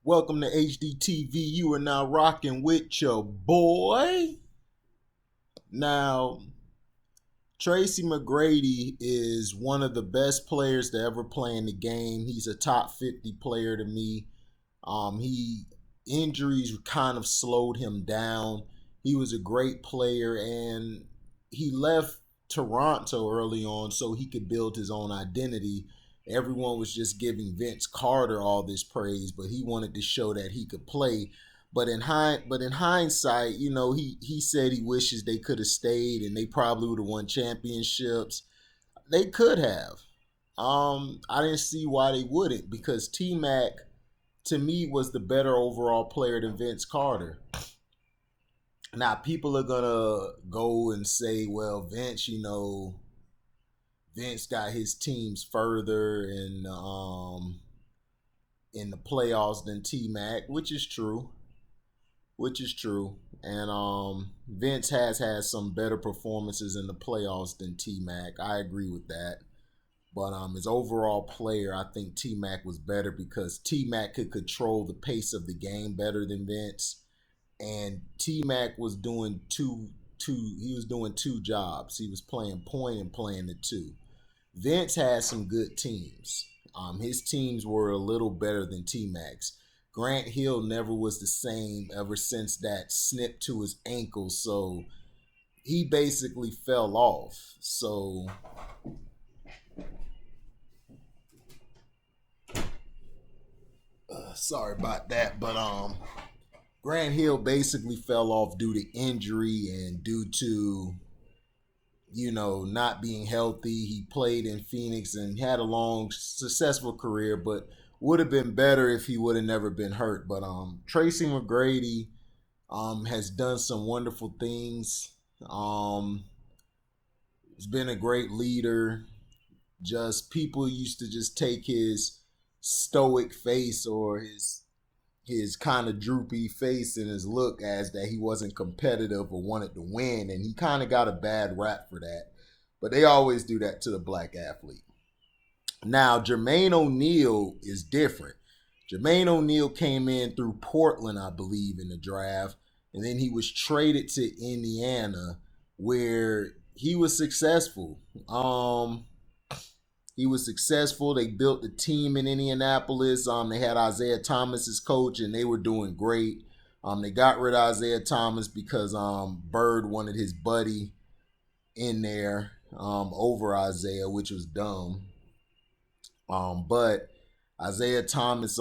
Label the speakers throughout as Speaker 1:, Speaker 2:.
Speaker 1: Welcome to HDTV. You are now rocking with your boy. Now, Tracy McGrady is one of the best players to ever play in the game. He's a top 50 player to me. He injuries kind of slowed him down. He was a great player and he left Toronto early on so he could build his own identity. Everyone was just giving Vince Carter all this praise, but he wanted to show that he could play. But in hindsight, he said he wishes they could have stayed and they probably would have won championships. They could have. I didn't see why they wouldn't because T Mac to me was the better overall player than Vince Carter. Now people are gonna go and say, well, Vince got his teams further in the playoffs than T Mac, which is true. And Vince has had some better performances in the playoffs than T Mac. I agree with that. But his overall player, I think T Mac was better because T Mac could control the pace of the game better than Vince. And T Mac was doing two jobs. He was playing point and playing the two. Vince had some good teams. His teams were a little better than T Mac's. Grant Hill never was the same ever since that snip to his ankle, so he basically fell off. So sorry about that, but Grant Hill basically fell off due to injury and due to not being healthy. He played in Phoenix and had a long, successful career, but would have been better if he would have never been hurt. But Tracy McGrady has done some wonderful things. He's been a great leader. Just people used to just take his stoic face or his kind of droopy face and his look as that he wasn't competitive or wanted to win, and he kind of got a bad rap for that. But they always do that to the black athlete. Now, Jermaine ONeal is different. Jermaine ONeal came in through Portland, I believe, in the draft, and then he was traded to Indiana, where he was successful. They built the team in Indianapolis. They had Isaiah Thomas as coach, and they were doing great. They got rid of Isaiah Thomas because Bird wanted his buddy in there over Isaiah, which was dumb. But Isaiah Thomas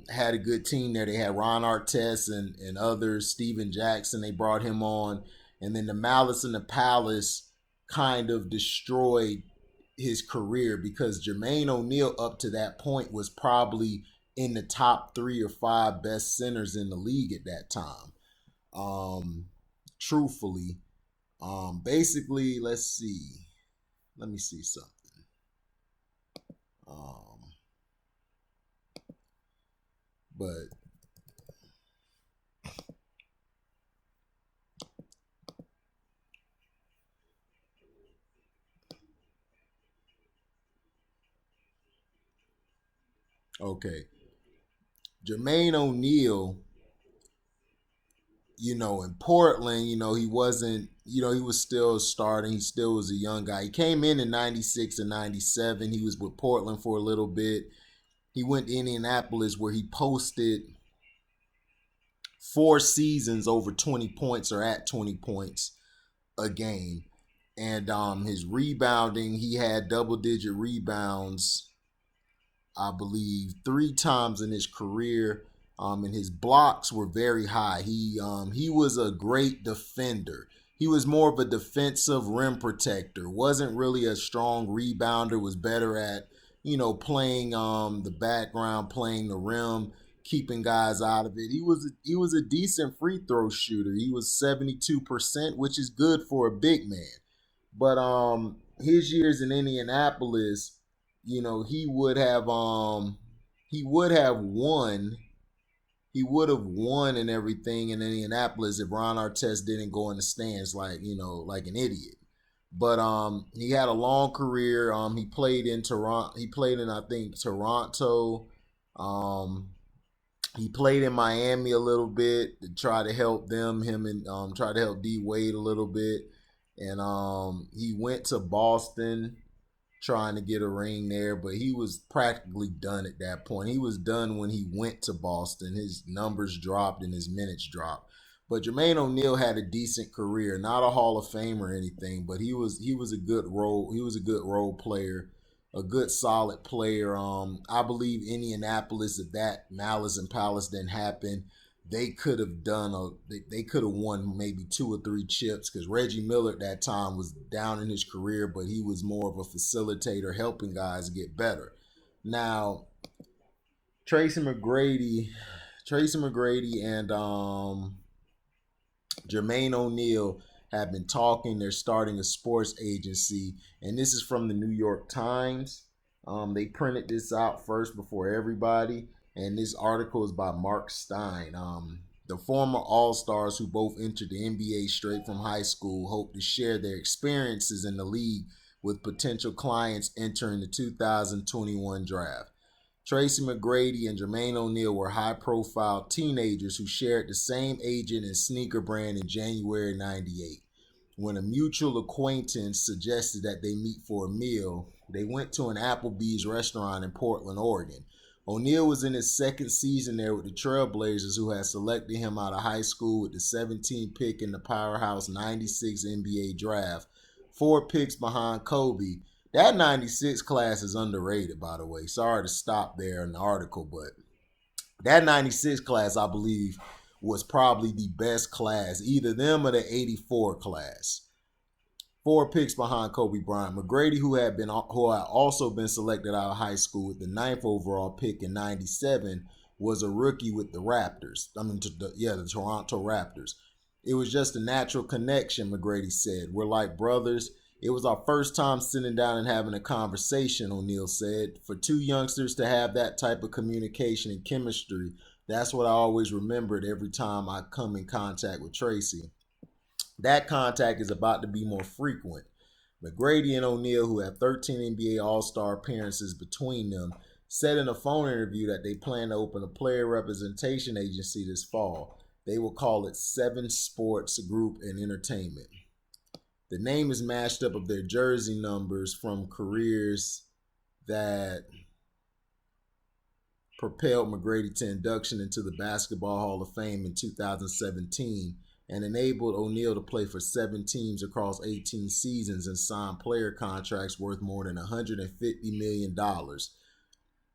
Speaker 1: had a good team there. They had Ron Artest and others, Steven Jackson. They brought him on. And then the Malice in the Palace kind of destroyed his career because Jermaine ONeal up to that point was probably in the top 3 or 5 best centers in the league at that time. Truthfully, basically, let me see something. But okay, Jermaine ONeal, in Portland, he wasn't, he was still starting. He still was a young guy. He came in 96 and 97. He was with Portland for a little bit. He went to Indianapolis where he posted 4 seasons over 20 points or at 20 points a game. And his rebounding, he had double-digit rebounds, I believe, 3 times in his career. And his blocks were very high. He was a great defender. He was more of a defensive rim protector. Wasn't really a strong rebounder. Was better at playing the background, playing the rim, keeping guys out of it. He was a decent free throw shooter. He was 72%, which is good for a big man. But his years in Indianapolis, he would have won. He would have won and everything in Indianapolis if Ron Artest didn't go in the stands like an idiot. But he had a long career. He played in Toronto. He played in, I think, Toronto. He played in Miami a little bit to try to help them, him and try to help D Wade a little bit. And he went to Boston trying to get a ring there, but he was practically done at that point. He was done when he went to Boston. His numbers dropped and his minutes dropped. But Jermaine ONeal had a decent career, not a Hall of Fame or anything, but he was a good role player, a good solid player. I believe Indianapolis, if that Malice and Palace didn't happen, they could have they could have won maybe 2 or 3 chips, because Reggie Miller at that time was down in his career, but he was more of a facilitator, helping guys get better. Now, Tracy McGrady, and Jermaine ONeal have been talking. They're starting a sports agency, and this is from the New York Times. They printed this out first before everybody, and this article is by Mark Stein. The former All-Stars who both entered the NBA straight from high school hope to share their experiences in the league with potential clients entering the 2021 draft. Tracy McGrady and Jermaine ONeal were high-profile teenagers who shared the same agent and sneaker brand in January '98. When a mutual acquaintance suggested that they meet for a meal, they went to an Applebee's restaurant in Portland, Oregon. ONeal was in his second season there with the Trailblazers, who had selected him out of high school with the 17th pick in the powerhouse '96 NBA draft, 4 picks behind Kobe. That '96 class is underrated, by the way. Sorry to stop there in the article, but that '96 class, I believe, was probably the best class, either them or the '84 class. 4 picks behind Kobe Bryant. McGrady, who had also been selected out of high school with the 9th overall pick in '97, was a rookie with the Raptors. The Toronto Raptors. It was just a natural connection, McGrady said. We're like brothers. It was our first time sitting down and having a conversation, ONeal said. For 2 youngsters to have that type of communication and chemistry, that's what I always remembered every time I come in contact with Tracy. That contact is about to be more frequent. McGrady and ONeal, who have 13 NBA All-Star appearances between them, said in a phone interview that they plan to open a player representation agency this fall. They will call it 7 Sports Group and Entertainment. The name is mashed up of their jersey numbers from careers that propelled McGrady to induction into the Basketball Hall of Fame in 2017 and enabled ONeal to play for 7 teams across 18 seasons and sign player contracts worth more than $150 million.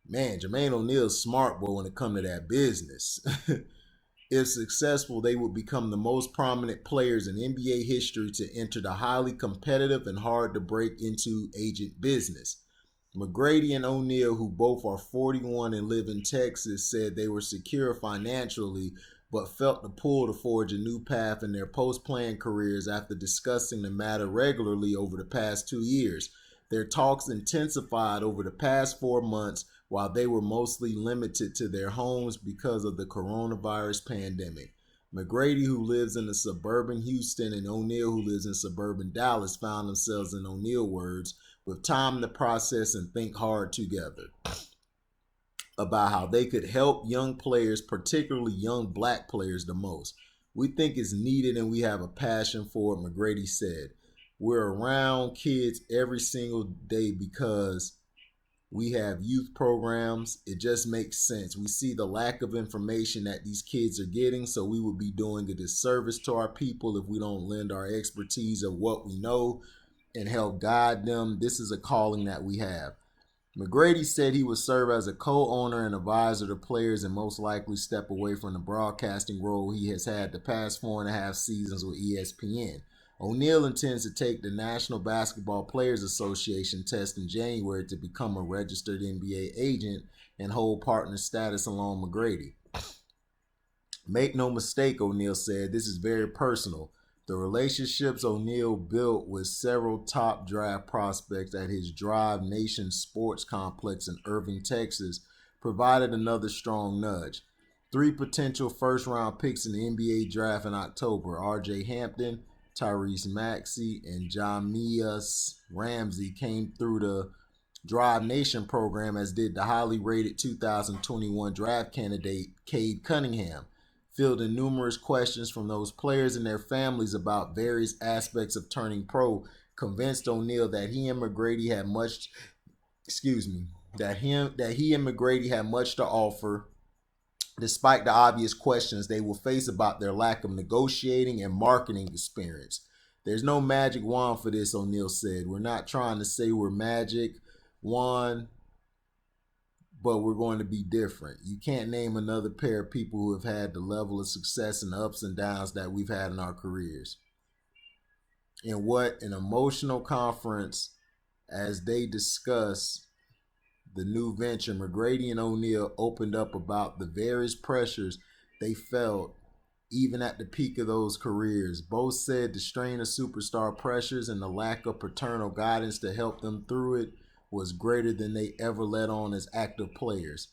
Speaker 1: Man, Jermaine ONeal's smart boy when it comes to that business. If successful, they would become the most prominent players in NBA history to enter the highly competitive and hard to break into agent business. McGrady and ONeal, who both are 41 and live in Texas, said they were secure financially but felt the pull to forge a new path in their post-playing careers after discussing the matter regularly over the past 2 years. Their talks intensified over the past 4 months while they were mostly limited to their homes because of the coronavirus pandemic. McGrady, who lives in the suburban Houston, and ONeal, who lives in suburban Dallas, found themselves, in ONeal words, with time to process and think hard together about how they could help young players, particularly young black players, the most. We think it's needed and we have a passion for it, McGrady said. We're around kids every single day because we have youth programs. It just makes sense. We see the lack of information that these kids are getting, so we would be doing a disservice to our people if we don't lend our expertise of what we know and help guide them. This is a calling that we have. McGrady said he would serve as a co-owner and advisor to players and most likely step away from the broadcasting role he has had the past 4.5 seasons with ESPN. ONeal intends to take the National Basketball Players Association test in January to become a registered NBA agent and hold partner status along McGrady. Make no mistake, ONeal said, this is very personal. The relationships ONeal built with several top draft prospects at his Drive Nation Sports Complex in Irving, Texas, provided another strong nudge. 3 potential first-round picks in the NBA draft in October, R.J. Hampton, Tyrese Maxey, and Jamias Ramsey, came through the Drive Nation program, as did the highly rated 2021 draft candidate Cade Cunningham, fielding numerous questions from those players and their families about various aspects of turning pro, convinced ONeal that he and McGrady had much that he and McGrady had much to offer, despite the obvious questions they will face about their lack of negotiating and marketing experience. There's no magic wand for this, ONeal said. We're not trying to say we're magic wand, but we're going to be different. You can't name another pair of people who have had the level of success and ups and downs that we've had in our careers. And what an emotional conference as they discuss the new venture. McGrady and ONeal opened up about the various pressures they felt even at the peak of those careers. Both said the strain of superstar pressures and the lack of paternal guidance to help them through it was greater than they ever let on as active players.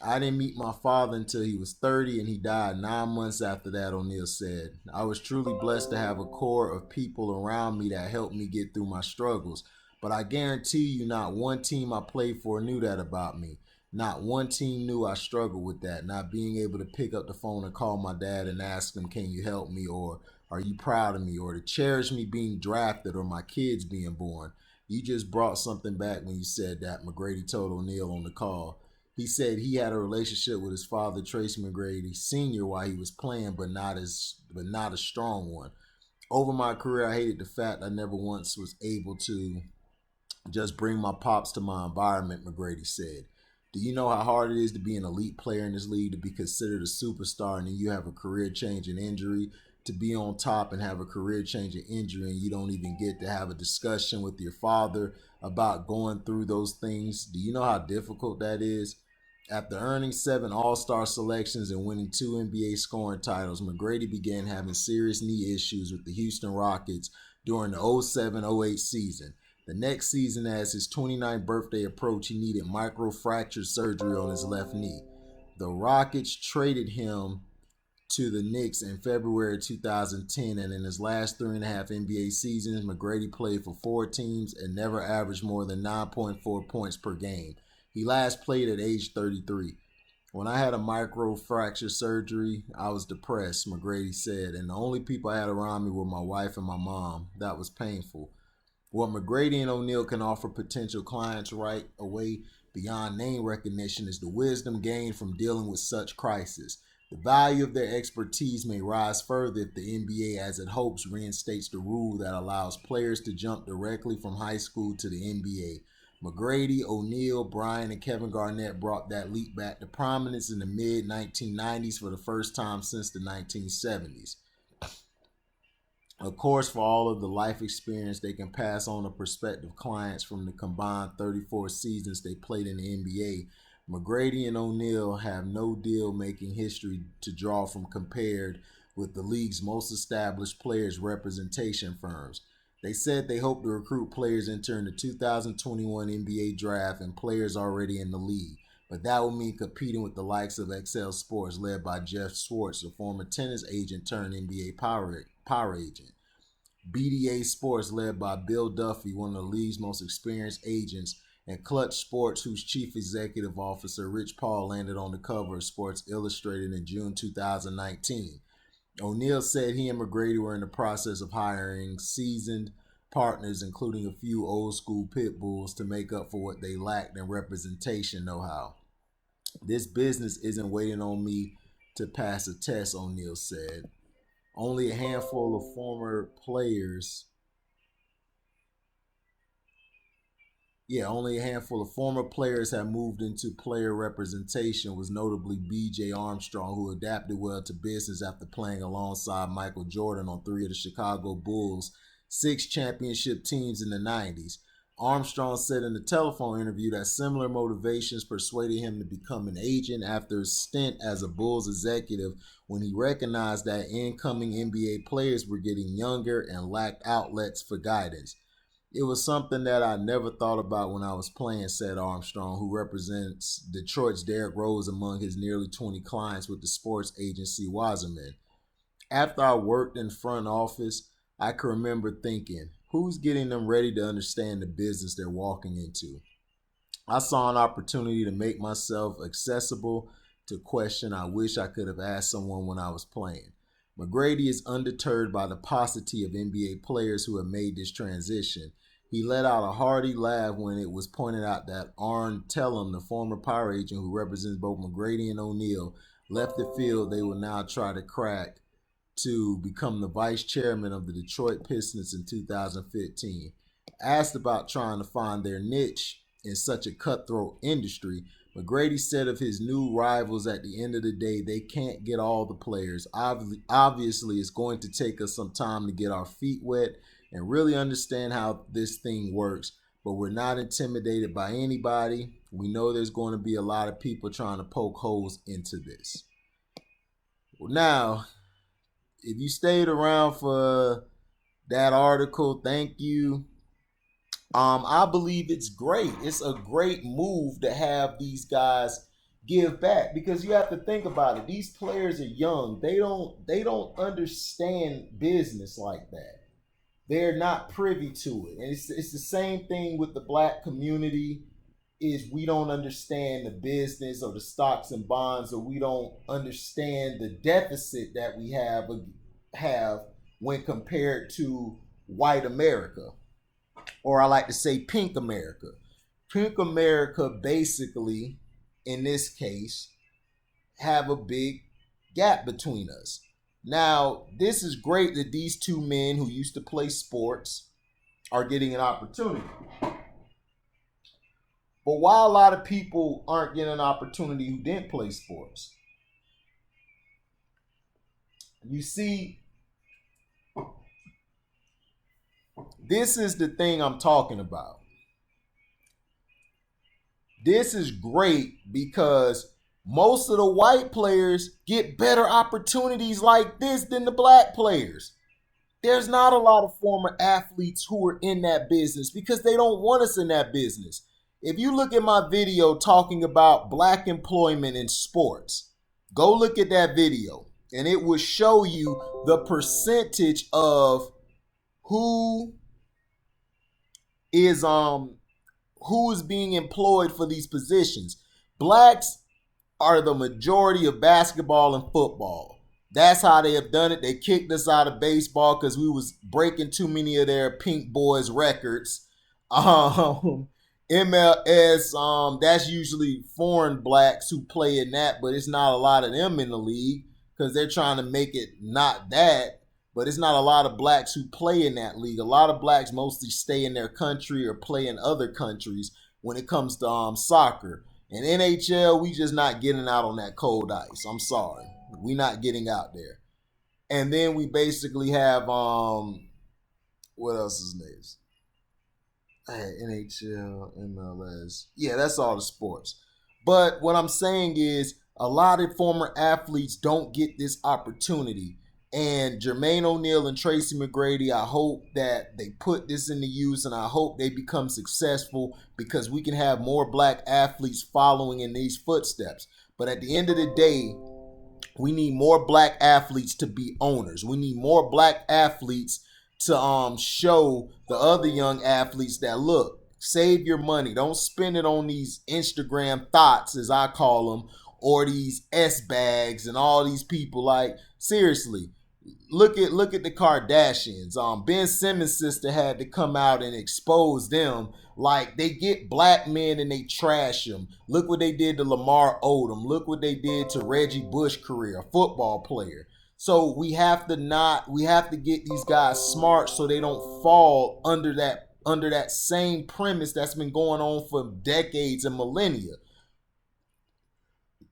Speaker 1: I didn't meet my father until he was 30, and he died 9 months after that, ONeal said. I was truly blessed to have a core of people around me that helped me get through my struggles. But I guarantee you not one team I played for knew that about me. Not one team knew I struggled with that, not being able to pick up the phone and call my dad and ask him, can you help me, or are you proud of me, or to cherish me being drafted or my kids being born. You just brought something back when you said that, McGrady told ONeal on the call. He said he had a relationship with his father, Tracy McGrady Sr., while he was playing, but not a strong one. Over my career, I hated the fact I never once was able to just bring my pops to my environment, McGrady said. Do you know how hard it is to be an elite player in this league, to be considered a superstar, and then you have a career-changing injury, to be on top and have a career-changing injury, and you don't even get to have a discussion with your father about going through those things? Do you know how difficult that is? After earning 7 All-Star selections and winning 2 NBA scoring titles, McGrady began having serious knee issues with the Houston Rockets during the 07-08 season. The next season, as his 29th birthday approached, he needed microfracture surgery on his left knee. The Rockets traded him to the Knicks in February 2010, and in his last 3.5 NBA seasons, McGrady played for 4 teams and never averaged more than 9.4 points per game. He last played at age 33. When I had a microfracture surgery, I was depressed, McGrady said, and the only people I had around me were my wife and my mom. That was painful. What McGrady and ONeal can offer potential clients right away beyond name recognition is the wisdom gained from dealing with such crises. The value of their expertise may rise further if the NBA, as it hopes, reinstates the rule that allows players to jump directly from high school to the NBA. McGrady, ONeal, Bryant, and Kevin Garnett brought that leap back to prominence in the mid-1990s for the first time since the 1970s. Of course, for all of the life experience they can pass on to prospective clients from the combined 34 seasons they played in the NBA, McGrady and ONeal have no deal-making history to draw from compared with the league's most established players' representation firms. They said they hope to recruit players entering the 2021 NBA draft and players already in the league, but that will mean competing with the likes of XL Sports, led by Jeff Schwartz, a former tennis agent turned NBA power agent. BDA Sports, led by Bill Duffy, one of the league's most experienced agents, and Clutch Sports, whose chief executive officer, Rich Paul, landed on the cover of Sports Illustrated in June 2019. ONeal said he and McGrady were in the process of hiring seasoned partners, including a few old-school pit bulls, to make up for what they lacked in representation know-how. This business isn't waiting on me to pass a test, ONeal said. Only a handful of former players have moved into player representation, was notably B.J. Armstrong, who adapted well to business after playing alongside Michael Jordan on 3 of the Chicago Bulls' 6 championship teams in the 90s. Armstrong said in a telephone interview that similar motivations persuaded him to become an agent after a stint as a Bulls executive, when he recognized that incoming NBA players were getting younger and lacked outlets for guidance. It was something that I never thought about when I was playing, said Armstrong, who represents Detroit's Derrick Rose among his nearly 20 clients with the sports agency Wasserman. After I worked in front office, I can remember thinking, who's getting them ready to understand the business they're walking into? I saw an opportunity to make myself accessible to question I wish I could have asked someone when I was playing. McGrady is undeterred by the paucity of NBA players who have made this transition. He let out a hearty laugh when it was pointed out that Arn Tellem, the former Power agent who represents both McGrady and ONeal, left the field. They will now try to crack to become the vice chairman of the Detroit Pistons in 2015. Asked about trying to find their niche in such a cutthroat industry, McGrady said of his new rivals, at the end of the day, they can't get all the players. Obviously, it's going to take us some time to get our feet wet and really understand how this thing works, but we're not intimidated by anybody. We know there's going to be a lot of people trying to poke holes into this. Now, if you stayed around for that article, thank you. I believe it's great. It's a great move to have these guys give back, because you have to think about it. These players are young. They don't understand business like that. They're not privy to it. And it's the same thing with the black community. Is we don't understand the business or the stocks and bonds, or we don't understand the deficit that we have when compared to white America, or I like to say pink America. Pink America basically, in this case, have a big gap between us. Now, this is great that these two men who used to play sports are getting an opportunity. But why a lot of people aren't getting an opportunity who didn't play sports? You see, this is the thing I'm talking about. This is great because most of the white players get better opportunities like this than the black players. There's not a lot of former athletes who are in that business because they don't want us in that business. If you look at my video talking about black employment in sports, go look at that video and it will show you the percentage of who is being employed for these positions. Blacks are the majority of basketball and football. That's how they have done it. They kicked us out of baseball because we was breaking too many of their pink boys records. MLS, that's usually foreign blacks who play in that, but it's not a lot of them in the league because they're trying to make it not that. But it's not a lot of blacks who play in that league. A lot of blacks mostly stay in their country or play in other countries when it comes to soccer. And NHL, we just not getting out on that cold ice. I'm sorry. We not getting out there. And then we basically have, what else is next? NHL, MLS. Yeah, that's all the sports. But what I'm saying is a lot of former athletes don't get this opportunity. And Jermaine ONeal and Tracy McGrady, I hope that they put this into use, and I hope they become successful because we can have more black athletes following in these footsteps. But at the end of the day, we need more black athletes to be owners. We need more black athletes to show the other young athletes that, look, save your money. Don't spend it on these Instagram thoughts, as I call them, or these S-bags and all these people. Like, seriously, look at the Kardashians. Ben Simmons' sister had to come out and expose them. Like, they get black men and they trash them. Look what they did to Lamar Odom. Look what they did to Reggie Bush's career, a football player. So we have to get these guys smart so they don't fall under that same premise that's been going on for decades and millennia.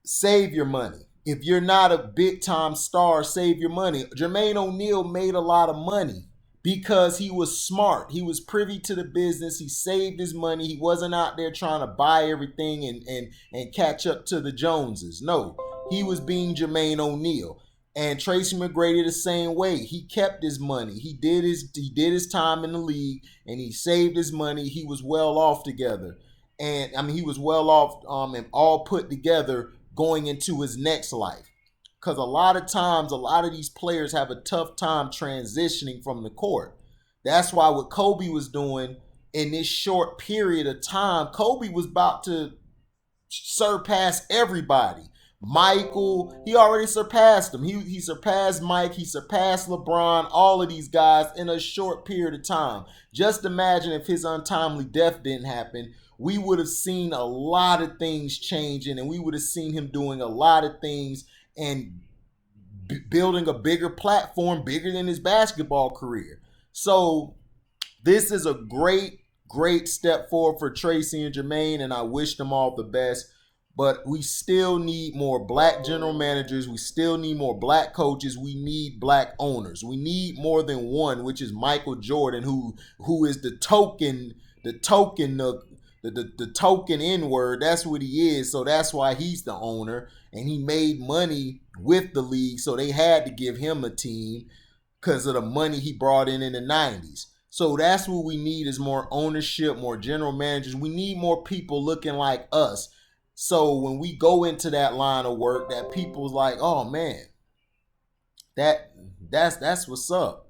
Speaker 1: Save your money. If you're not a big time star, save your money. Jermaine ONeal made a lot of money because he was smart. He was privy to the business. He saved his money. He wasn't out there trying to buy everything and catch up to the Joneses. No, he was being Jermaine ONeal. And Tracy McGrady the same way. He kept his money. He did his time in the league and he saved his money. He was well off together. And I mean, he was well off and all put together going into his next life. Because a lot of times, a lot of these players have a tough time transitioning from the court. That's why what Kobe was doing in this short period of time, Kobe was about to surpass everybody. Michael, he already surpassed him. He surpassed Mike, he surpassed LeBron, all of these guys in a short period of time. Just imagine if his untimely death didn't happen, we would have seen a lot of things changing, and we would have seen him doing a lot of things and building a bigger platform, bigger than his basketball career. So this is a great step forward for Tracy and Jermaine, and I wish them all the best. But we still need more black general managers. We still need more black coaches. We need black owners. We need more than one, which is Michael Jordan, who is the token N-word. That's what he is. So that's why he's the owner. And he made money with the league, so they had to give him a team because of the money he brought in the 90s. So that's what we need, is more ownership, more general managers. We need more people looking like us. So when we go into that line of work, that people's like, oh man, that's what's up.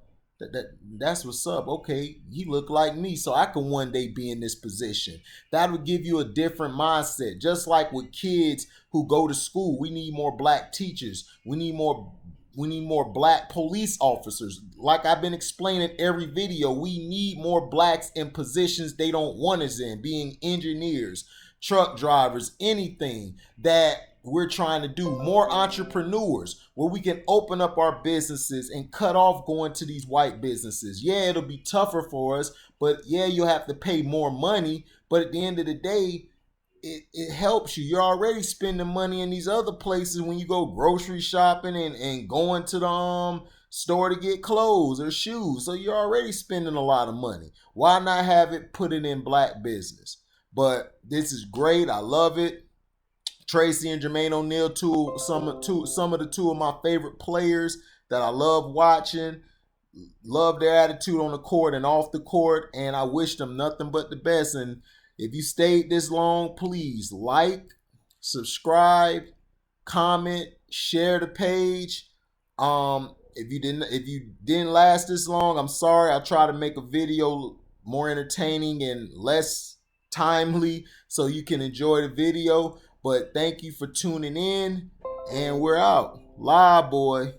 Speaker 1: That's what's up. Okay, he look like me, so I can one day be in this position. That would give you a different mindset. Just like with kids who go to school, we need more black teachers. We need more black police officers. Like I've been explaining every video, we need more blacks in positions they don't want us in, being engineers, truck drivers, anything that we're trying to do. More entrepreneurs where we can open up our businesses and cut off going to these white businesses. Yeah, it'll be tougher for us, but yeah, you'll have to pay more money. But at the end of the day, it helps you. You're already spending money in these other places when you go grocery shopping and going to the store to get clothes or shoes. So you're already spending a lot of money. Why not have it put it in black business? But this is great. I love it. Tracy and Jermaine ONeal, some of the two of my favorite players that I love watching. Love their attitude on the court and off the court, and I wish them nothing but the best. And if you stayed this long, please like, subscribe, comment, share the page. If you didn't last this long, I'm sorry. I'll try to make a video more entertaining and less timely so you can enjoy the video. But thank you for tuning in, and we're out. Live, boy.